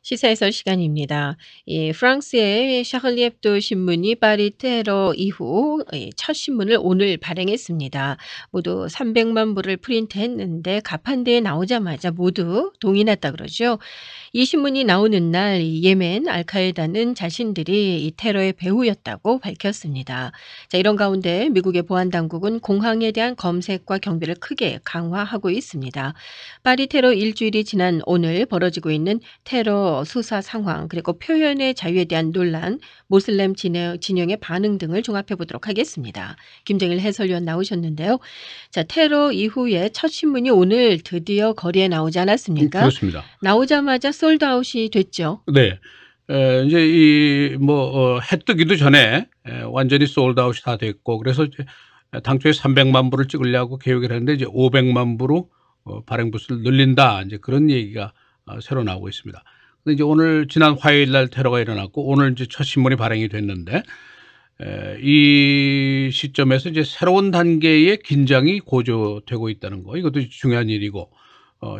시사 해설 시간입니다. 프랑스의 샤를리 heb도 신문이 파리 테러 이후 첫 신문을 오늘 발행했습니다. 모두 300만 부를 프린트했는데 가판대에 나오자마자 모두 동이 났다 그러죠. 이 신문이 나오는 날 예멘 알카에다는 자신들이 이 테러의 배후였다고 밝혔습니다. 자, 이런 가운데 미국의 보안 당국은 공항에 대한 검색과 경비를 크게 강화하고 있습니다. 파리 테러 일주일이 지난 오늘 벌어지고 있는 테러 수사 상황 그리고 표현의 자유에 대한 논란, 모슬렘 진영의 반응 등을 종합해 보도록 하겠습니다. 김정일 해설위원 나오셨는데요. 자, 테러 이후에 첫 신문이 오늘 드디어 거리에 나오지 않았습니까? 그렇습니다. 나오자마자 솔드아웃이 됐죠. 네. 이제 해 뜨기도 전에 완전히 솔드아웃이 다 됐고, 그래서 이제 당초에 300만 부를 찍으려고 계획을 했는데 이제 500만 부로 발행 부수를 늘린다. 이제 그런 얘기가 새로 나오고 있습니다. 근데 이제 오늘 지난 화요일 날 테러가 일어났고 오늘 이제 첫 신문이 발행이 됐는데 이 시점에서 이제 새로운 단계의 긴장이 고조되고 있다는 거, 이것도 중요한 일이고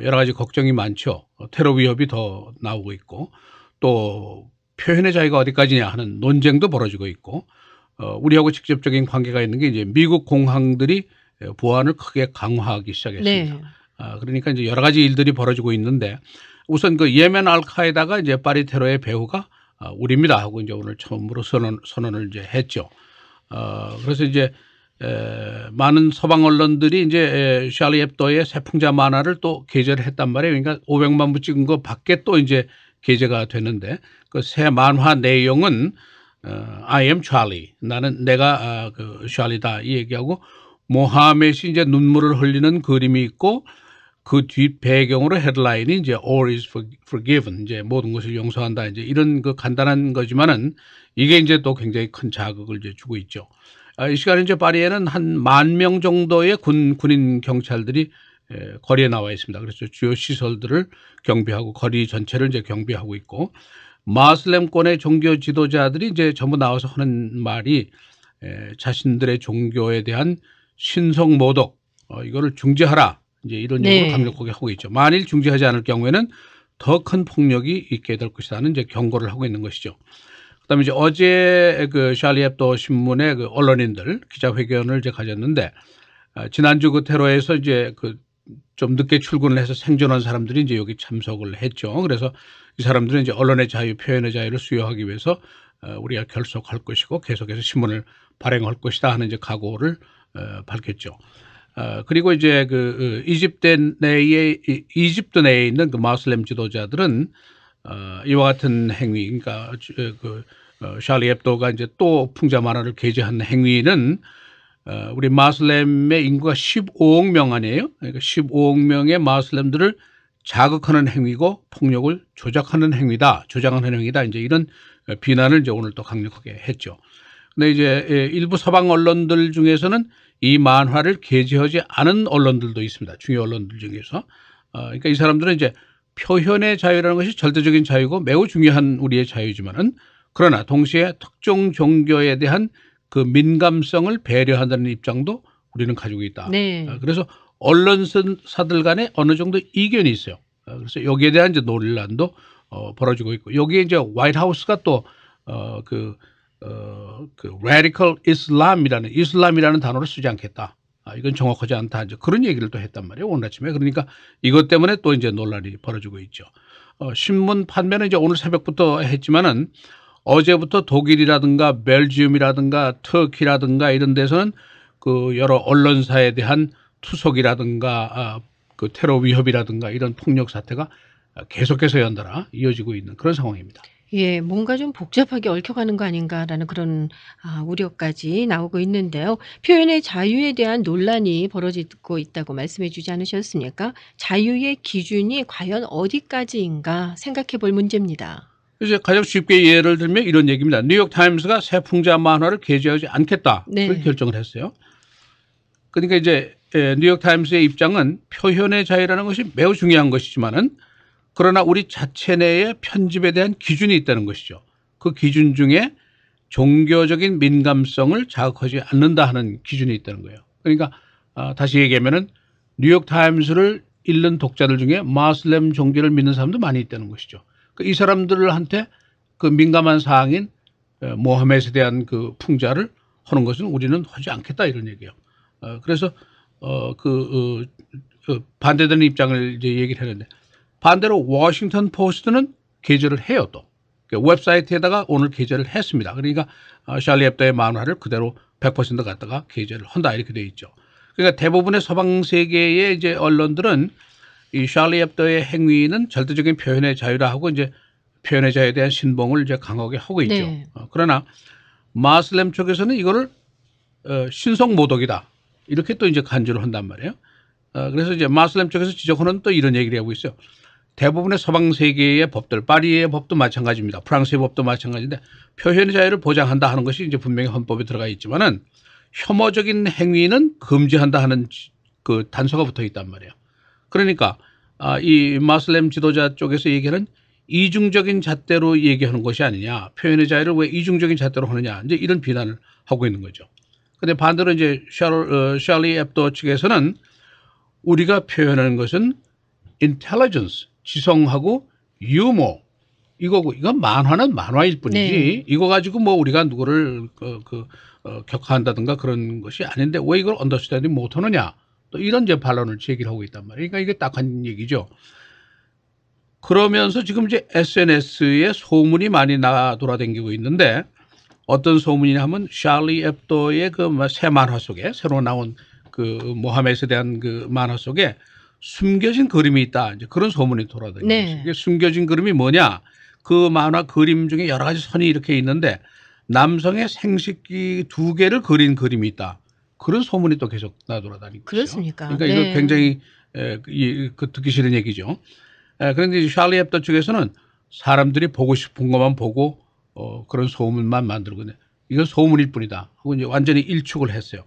여러 가지 걱정이 많죠. 테러 위협이 더 나오고 있고 또 표현의 자유가 어디까지냐 하는 논쟁도 벌어지고 있고 우리하고 직접적인 관계가 있는 게 이제 미국 공항들이 보안을 크게 강화하기 시작했습니다. 네. 그러니까 이제 여러 가지 일들이 벌어지고 있는데 우선 그 예멘 알카에다가 이제 파리 테러의 배후가 우리입니다 하고 이제 오늘 처음으로 선언을 이제 했죠. 그래서 이제 많은 서방 언론들이 이제 샤를리 heb도의 세풍자 만화를 또 게재를 했단 말이에요. 그러니까 500만 부 찍은 거 밖에 또 이제 게재가 되는데 그 새 만화 내용은 I am Charlie, 나는 내가 그 샤를리다 이 얘기하고 모하멧이 이제 눈물을 흘리는 그림이 있고 그 뒷 배경으로 헤드라인이 이제 All is forgiven, 이제 모든 것을 용서한다, 이제 이런 그 간단한 거지만은 이게 이제 또 굉장히 큰 자극을 이제 주고 있죠. 이 시간에 이제 파리에는 한 10,000명 정도의 군인 경찰들이 거리에 나와 있습니다. 그래서 주요 시설들을 경비하고 거리 전체를 이제 경비하고 있고 마슬렘권의 종교 지도자들이 이제 전부 나와서 하는 말이 자신들의 종교에 대한 신성 모독 이거를 중지하라, 이제 이런 얘기를 강력하게 하고 있죠. 만일 중지하지 않을 경우에는 더 큰 폭력이 있게 될 것이라는 이제 경고를 하고 있는 것이죠. 그다음에 이제 어제 그 샤를리 heb도 신문의 그 언론인들 기자회견을 이제 가졌는데 지난주 그 테러에서 이제 그 좀 늦게 출근을 해서 생존한 사람들이 이제 여기 참석을 했죠. 그래서 이 사람들은 이제 언론의 자유, 표현의 자유를 수여하기 위해서 우리가 결속할 것이고 계속해서 신문을 발행할 것이다 하는 이제 각오를 밝혔죠. 그리고 이제 그 이집트 내에 있는 그 마슬렘 지도자들은 이와 같은 행위, 그러니까 그 샤를리 heb도가 이제 또 풍자 만화를 게재한 행위는 우리 마슬렘의 인구가 15억 명 아니에요? 그러니까 15억 명의 마슬렘들을 자극하는 행위고 폭력을 조작하는 행위다, 조장하는 행위다, 이제 이런 비난을 이제 오늘 또 강력하게 했죠. 근데 이제 일부 서방 언론들 중에서는 이 만화를 게재하지 않은 언론들도 있습니다. 중요 언론들 중에서. 그러니까 이 사람들은 이제 표현의 자유라는 것이 절대적인 자유고 매우 중요한 우리의 자유지만은 그러나 동시에 특정 종교에 대한 그 민감성을 배려한다는 입장도 우리는 가지고 있다. 네. 그래서 언론사들 간에 어느 정도 이견이 있어요. 그래서 여기에 대한 이제 논란도 벌어지고 있고 여기에 이제 화이트하우스가 또 그 radical 이슬람이라는 단어를 쓰지 않겠다. 이건 정확하지 않다. 이제 그런 얘기를 또 했단 말이에요. 오늘 아침에. 그러니까 이것 때문에 또 이제 논란이 벌어지고 있죠. 신문 판매는 이제 오늘 새벽부터 했지만은 어제부터 독일이라든가 벨지움이라든가 터키라든가 이런 데서는 그 여러 언론사에 대한 투속이라든가 그 테러 위협이라든가 이런 폭력 사태가 계속해서 연달아 이어지고 있는 그런 상황입니다. 예, 뭔가 좀 복잡하게 얽혀가는 거 아닌가라는 그런 우려까지 나오고 있는데요. 표현의 자유에 대한 논란이 벌어지고 있다고 말씀해 주지 않으셨습니까? 자유의 기준이 과연 어디까지인가 생각해 볼 문제입니다. 이제 가장 쉽게 예를 들면 이런 얘기입니다. 뉴욕 타임스가 새 풍자 만화를 게재하지 않겠다. 네. 그렇게 결정을 했어요. 그러니까 이제 뉴욕 타임스의 입장은 표현의 자유라는 것이 매우 중요한 것이지만은 그러나 우리 자체 내에 편집에 대한 기준이 있다는 것이죠. 그 기준 중에 종교적인 민감성을 자극하지 않는다 하는 기준이 있다는 거예요. 그러니까 다시 얘기하면은 뉴욕 타임스를 읽는 독자들 중에 마슬렘 종교를 믿는 사람도 많이 있다는 것이죠. 이 사람들한테 그 민감한 사항인 모하멧에 대한 그 풍자를 하는 것은 우리는 하지 않겠다 이런 얘기예요. 그래서 반대되는 입장을 이제 얘기를 했는데 반대로 워싱턴 포스트는 게재를 해요 또. 웹사이트에다가 오늘 게재를 했습니다. 그러니까 샬리 heb도의 만화를 그대로 100% 갖다가 게재를 한다 이렇게 돼 있죠. 그러니까 대부분의 서방 세계의 이제 언론들은 이 샬리 heb도의 행위는 절대적인 표현의 자유라 하고 이제 표현의 자유에 대한 신봉을 이제 강하게 하고 있죠. 네. 그러나 마슬렘 쪽에서는 이거를 신성 모독이다 이렇게 또 이제 간주를 한단 말이에요. 그래서 이제 마슬렘 쪽에서 지적하는 또 이런 얘기를 하고 있어요. 대부분의 서방 세계의 법들, 파리의 법도 마찬가지입니다. 프랑스의 법도 마찬가지인데 표현의 자유를 보장한다 하는 것이 이제 분명히 헌법에 들어가 있지만은 혐오적인 행위는 금지한다 하는 그 단서가 붙어 있단 말이에요. 그러니까 이 마슬렘 지도자 쪽에서 얘기하는 이중적인 잣대로 얘기하는 것이 아니냐. 표현의 자유를 왜 이중적인 잣대로 하느냐. 이제 이런 비난을 하고 있는 거죠. 근데 반대로 이제 샬리 heb도 측에서는 우리가 표현하는 것은 intelligence, 지성하고 유머 이거고 이건 만화는 만화일 뿐이지 네. 이거 가지고 뭐 우리가 누구를 격하한다든가 그런 것이 아닌데 왜 이걸 언더스탠딩 못하느냐 또 이런 이제 반론을 제기를 하고 있단 말이에요. 그러니까 이게 딱한 얘기죠. 그러면서 지금 이제 SNS에 소문이 많이 돌아다니고 있는데 어떤 소문이냐 하면 샬리 heb도의 그 새 만화 속에 새로 나온 그 모하멧에 대한 그 만화 속에 숨겨진 그림이 있다. 이제 그런 소문이 돌아다니고 있어요. 이게 숨겨진 그림이 뭐냐? 그 만화 그림 중에 여러 가지 선이 이렇게 있는데 남성의 생식기 2개를 그린 그림이 있다. 그런 소문이 또 계속 돌아다니고 있어요. 그렇습니까? 그러니까 이거 굉장히 듣기 싫은 얘기죠. 그런데 샬리 heb도 쪽에서는 사람들이 보고 싶은 것만 보고 그런 소문만 만들고 이건 소문일 뿐이다. 하고 이제 완전히 일축을 했어요.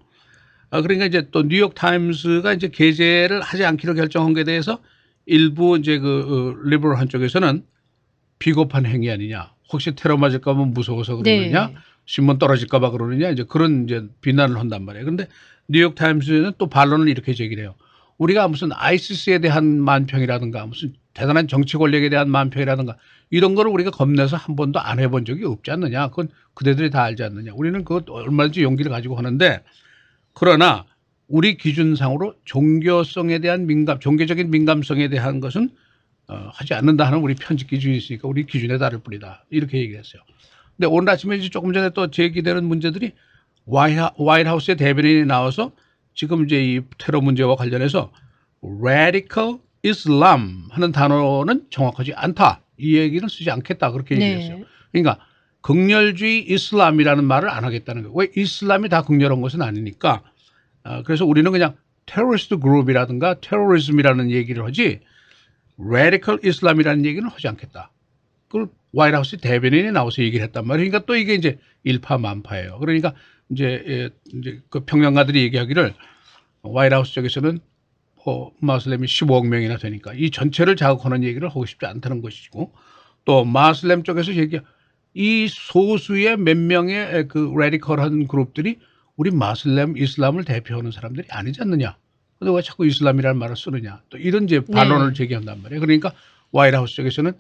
그러니까 이제 또 뉴욕 타임스가 이제 게재를 하지 않기로 결정한 것에 대해서 일부 이제 리버럴 한쪽에서는 비겁한 행위 아니냐. 혹시 테러 맞을까 봐 무서워서 그러느냐. 네. 신문 떨어질까 봐 그러느냐. 이제 그런 이제 비난을 한단 말이에요. 그런데 뉴욕 타임스는 또 반론을 이렇게 제기를 해요. 우리가 무슨 아이시스에 대한 만평이라든가 무슨 대단한 정치 권력에 대한 만평이라든가 이런 거를 우리가 겁내서 한 번도 안 해본 적이 없지 않느냐. 그건 그대들이 다 알지 않느냐. 우리는 그것 얼마든지 용기를 가지고 하는데 그러나 우리 기준상으로 종교성에 대한 종교적인 민감성에 대한 것은 하지 않는다 하는 우리 편집 기준이 있으니까 우리 기준에 따를 뿐이다. 이렇게 얘기했어요. 근데 오늘 아침에 이제 조금 전에 또 제기되는 문제들이 화이트하우스의 대변인이 나와서 지금 이제 이 테러 문제와 관련해서 radical Islam 하는 단어는 정확하지 않다. 이 얘기는 쓰지 않겠다. 그렇게 얘기했어요. 그러니까 극렬주의 이슬람이라는 말을 안 하겠다는 거예요. 왜 이슬람이 다 극렬한 것은 아니니까. 그래서 우리는 그냥 테러리스트 그룹이라든가 테러리즘이라는 얘기를 하지 radical Islam이라는 얘기는 하지 않겠다. 그걸 화이트하우스 대변인이 나와서 얘기를 했단 말이에요. 그러니까 또 이게 이제 일파만파예요. 그러니까 이제 그 평론가들이 얘기하기를 화이트하우스 쪽에서는 마슬렘이 15억 명이나 되니까 이 전체를 자극하는 얘기를 하고 싶지 않다는 것이고 또 마슬렘 쪽에서 이 소수의 몇 명의 그 레디컬한 그룹들이 우리 마슬렘 이슬람을 대표하는 사람들이 아니지 않느냐. 근데 왜 자꾸 이슬람이라는 말을 쓰느냐. 또 이런 이제 반론을 제기한단 말이에요. 그러니까 화이트하우스 쪽에서는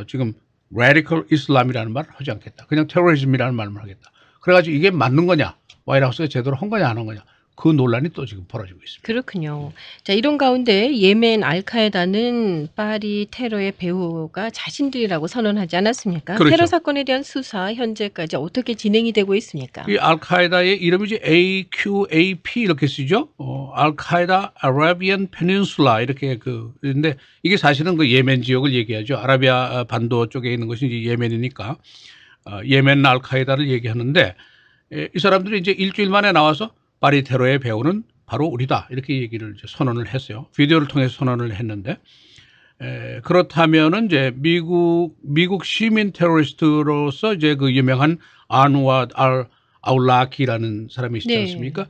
지금 레디컬 이슬람이라는 말을 하지 않겠다. 그냥 테러리즘이라는 말만 하겠다. 그래가지고 이게 맞는 거냐. 화이트하우스가 제대로 한 거냐 안 한 거냐. 그 논란이 또 지금 벌어지고 있습니다. 그렇군요. 자, 이런 가운데 예멘 알카에다는 파리 테러의 배후가 자신들이라고 선언하지 않았습니까? 그렇죠. 테러 사건에 대한 수사 현재까지 어떻게 진행이 되고 있습니까? 이 알카에다의 이름이 이제 AQAP 이렇게 쓰죠. 알카에다 아라비안 페닌슐라 이렇게 그런데 이게 사실은 그 예멘 지역을 얘기하죠. 아라비아 반도 쪽에 있는 것이 이제 예멘이니까 예멘 알카에다를 얘기하는데 이 사람들이 이제 일주일 만에 나와서 파리 테러의 배후는 바로 우리다 이렇게 얘기를 이제 선언을 했어요. 비디오를 통해서 선언을 했는데 그렇다면은 이제 미국 시민 테러리스트로서 이제 그 유명한 안와드 아울라키라는 사람이 있지 않습니까?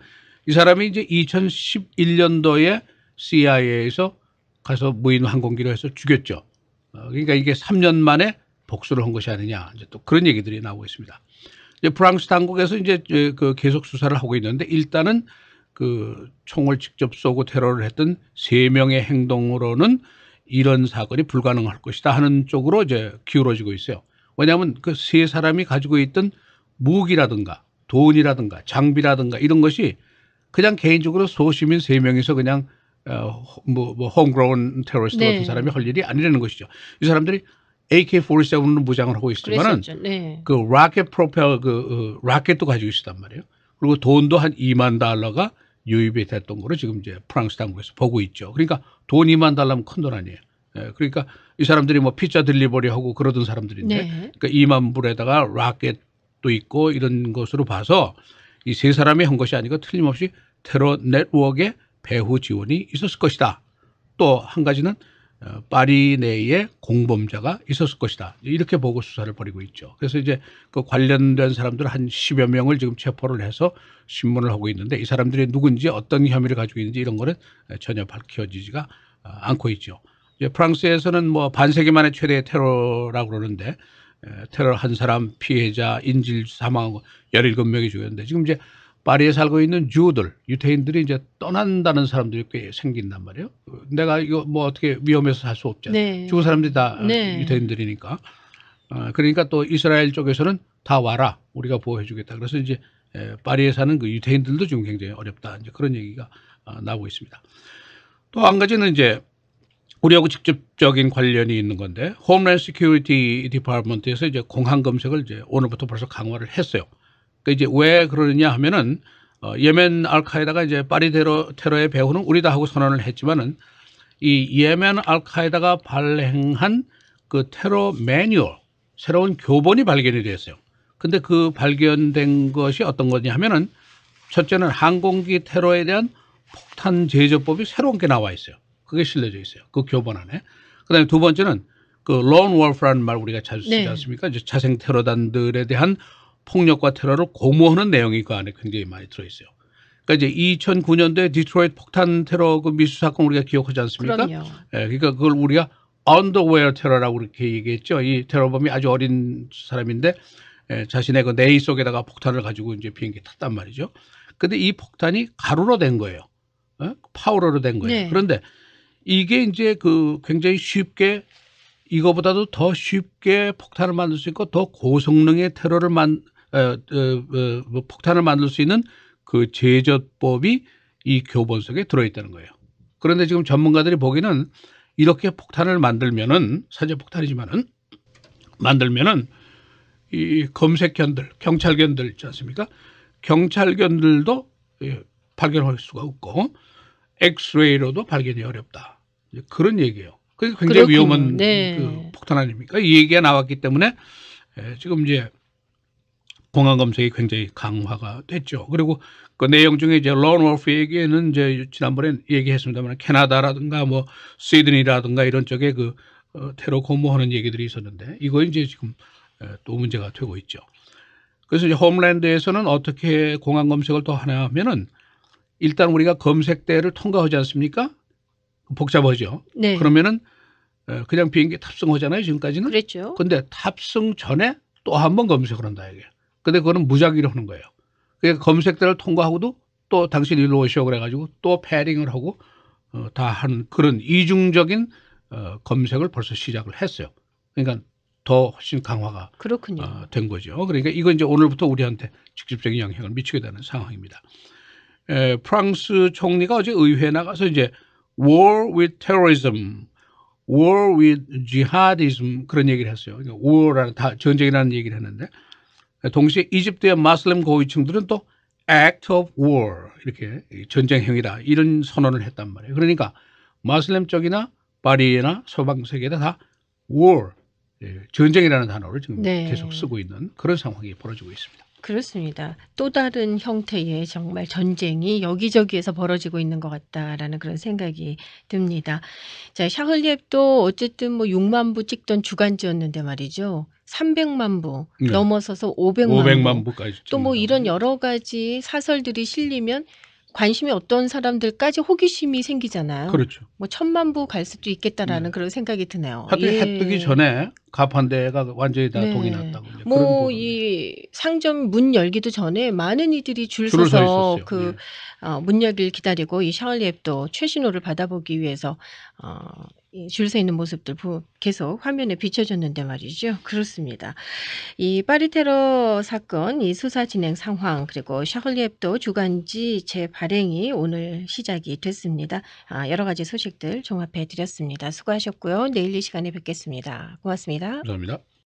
이 사람이 이제 2011년도에 CIA에서 가서 무인 항공기로 해서 죽였죠. 그러니까 이게 3년 만에 복수를 한 것이 아니냐 이제 또 그런 얘기들이 나오고 있습니다. 이제 프랑스 당국에서 이제 그 계속 수사를 하고 있는데 일단은 그 총을 직접 쏘고 테러를 했던 3명의 행동으로는 이런 사건이 불가능할 것이다 하는 쪽으로 이제 기울어지고 있어요. 왜냐하면 그 세 사람이 가지고 있던 무기라든가 돈이라든가 장비라든가 이런 것이 그냥 개인적으로 소시민 3명이서 그냥 홈그라운 테러리스트 네. 같은 사람이 할 일이 아니라는 것이죠. 이 사람들이 AK-47로 무장을 하고 있지만은 네. 그 라켓 프로펠 라켓도 가지고 있었단 말이에요. 그리고 돈도 한 $2만 유입이 됐던 거로 지금 이제 프랑스 당국에서 보고 있죠. 그러니까 돈 $2만 큰 돈 아니에요. 그러니까 이 사람들이 뭐 피자 딜리버리 하고 그러던 사람들인데 네. 그러니까 $2만 에다가 라켓도 있고 이런 것으로 봐서 이 세 사람이 한 것이 아니고 틀림없이 테러 네트워크의 배후 지원이 있었을 것이다. 또 한 가지는 파리 내에 공범자가 있었을 것이다. 이렇게 보고 수사를 벌이고 있죠. 그래서 이제 그 관련된 사람들 한 10여 명을 지금 체포를 해서 신문을 하고 있는데 이 사람들이 누군지 어떤 혐의를 가지고 있는지 이런 거는 전혀 밝혀지지가 않고 있죠. 이제 프랑스에서는 뭐 반세기 만에 최대 테러라고 그러는데 테러 한 사람 피해자 인질 사망하고 17명이 죽였는데 지금 이제 파리에 살고 있는 주들, 유태인들이 이제 떠난다는 사람들이 꽤 생긴단 말이에요. 내가 이거 뭐 어떻게 위험해서 살 수 없잖아. 네. 죽은 사람들이 다 네. 유태인들이니까. 그러니까 또 이스라엘 쪽에서는 다 와라. 우리가 보호해주겠다. 그래서 이제 파리에 사는 그 유태인들도 지금 굉장히 어렵다. 이제 그런 얘기가 나오고 있습니다. 또 한 가지는 이제 우리하고 직접적인 관련이 있는 건데 홈랜드 시큐리티 디파트먼트에서 이제 공항 검색을 이제 오늘부터 벌써 강화를 했어요. 그러니까 이제 왜 그러느냐 하면은 예멘 알카에다가 이제 파리 테러의 배후는 우리다 하고 선언을 했지만은 이 예멘 알카에다가 발행한 그 테러 매뉴얼 새로운 교본이 발견이 됐어요. 근데 그 발견된 것이 어떤 거냐 하면은 첫째는 항공기 테러에 대한 폭탄 제조법이 새로운 게 나와 있어요. 그게 실려져 있어요. 그 교본 안에. 그다음에 두 번째는 그 lone wolf라는 말 우리가 자주 쓰지 않습니까? 이제 자생 테러단들에 대한 폭력과 테러를 고무하는 내용이 그 안에 굉장히 많이 들어있어요. 그러니까 이제 2009년도에 디트로이트 폭탄 테러 그 미수 사건 우리가 기억하지 않습니까? 그럼요. 그러니까 그걸 우리가 언더웨어 테러라고 그렇게 얘기했죠. 이 테러범이 아주 어린 사람인데 자신의 그 내의 속에다가 폭탄을 가지고 이제 비행기 탔단 말이죠. 근데 이 폭탄이 가루로 된 거예요. 파우더로 된 거예요. 네. 그런데 이게 이제 그 굉장히 쉽게 이거보다도 더 쉽게 폭탄을 만들 수 있고 더 고성능의 테러를 폭탄을 만들 수 있는 그 제조법이 이 교본 속에 들어있다는 거예요. 그런데 지금 전문가들이 보기에는 이렇게 폭탄을 만들면은 사제 폭탄이지만은 만들면은 이 검색견들, 경찰견들 있지 않습니까? 경찰견들도 발견할 수가 없고 엑스레이로도 발견이 어렵다. 그런 얘기예요. 그게 굉장히 그렇군요. 위험한 네. 그 폭탄 아닙니까? 이 얘기가 나왔기 때문에 지금 이제 공항 검색이 굉장히 강화가 됐죠. 그리고 그 내용 중에 이제 론 월프 얘기에는 이제 지난번에 얘기했습니다만 캐나다라든가 뭐 시드니라든가 이런 쪽에 그 테러 고무하는 얘기들이 있었는데 이거 이제 지금 또 문제가 되고 있죠. 그래서 이제 홈랜드에서는 어떻게 공항 검색을 또 하냐 하면은 일단 우리가 검색대를 통과하지 않습니까? 복잡하죠. 네. 그러면은 그냥 비행기 탑승하잖아요. 지금까지는. 그랬죠. 근데 탑승 전에 또 한 번 검색을 한다 이게. 근데 그거는 무작위로 하는 거예요. 그러니까 검색대를 통과하고도 또 당신 일로 오시오 그래가지고 또 패딩을 하고 다 하는 그런 이중적인 검색을 벌써 시작을 했어요. 그러니까 더 훨씬 강화가 그렇군요. 된 거죠. 그러니까 이건 이제 오늘부터 우리한테 직접적인 영향을 미치게 되는 상황입니다. 프랑스 총리가 어제 의회에 나가서 이제 war with terrorism, war with jihadism 그런 얘기를 했어요. 그러니까 war라는 다 전쟁이라는 얘기를 했는데 동시에 이집트의 마슬람 고위층들은 또 act of war 이렇게 전쟁행위다 이런 선언을 했단 말이에요. 그러니까 마슬람 쪽이나 파리나 서방 세계에다 다 war 전쟁이라는 단어를 지금 네. 계속 쓰고 있는 그런 상황이 벌어지고 있습니다. 그렇습니다. 또 다른 형태의 정말 전쟁이 여기저기에서 벌어지고 있는 것 같다라는 그런 생각이 듭니다. 자, 샤를리 heb도 어쨌든 뭐 6만 부 찍던 주간지였는데 말이죠. 300만 부 네. 넘어서서 500만 부. 500만 부까지 또 뭐 이런 여러 가지 사설들이 실리면 관심이 어떤 사람들까지 호기심이 생기잖아요. 그렇죠. 뭐 1000만 부 갈 수도 있겠다라는 네. 그런 생각이 드네요. 하도 해 뜨기 전에 가판대가 완전히 다 네. 동이 났다고. 이제 그런 뭐 부분. 이 상점 문 열기도 전에 많은 이들이 줄을 줄을 서 서서 있었어요. 그 문 열기를 기다리고 이 샤를리 heb도 최신호를 받아보기 위해서 줄 서 있는 모습들 계속 화면에 비춰졌는데 말이죠. 그렇습니다. 이 파리 테러 사건 이 수사 진행 상황 그리고 샤를리 heb도 주간지 재발행이 오늘 시작이 됐습니다. 여러 가지 소식들 종합해 드렸습니다. 수고하셨고요. 내일 이 시간에 뵙겠습니다. 고맙습니다. 감사합니다.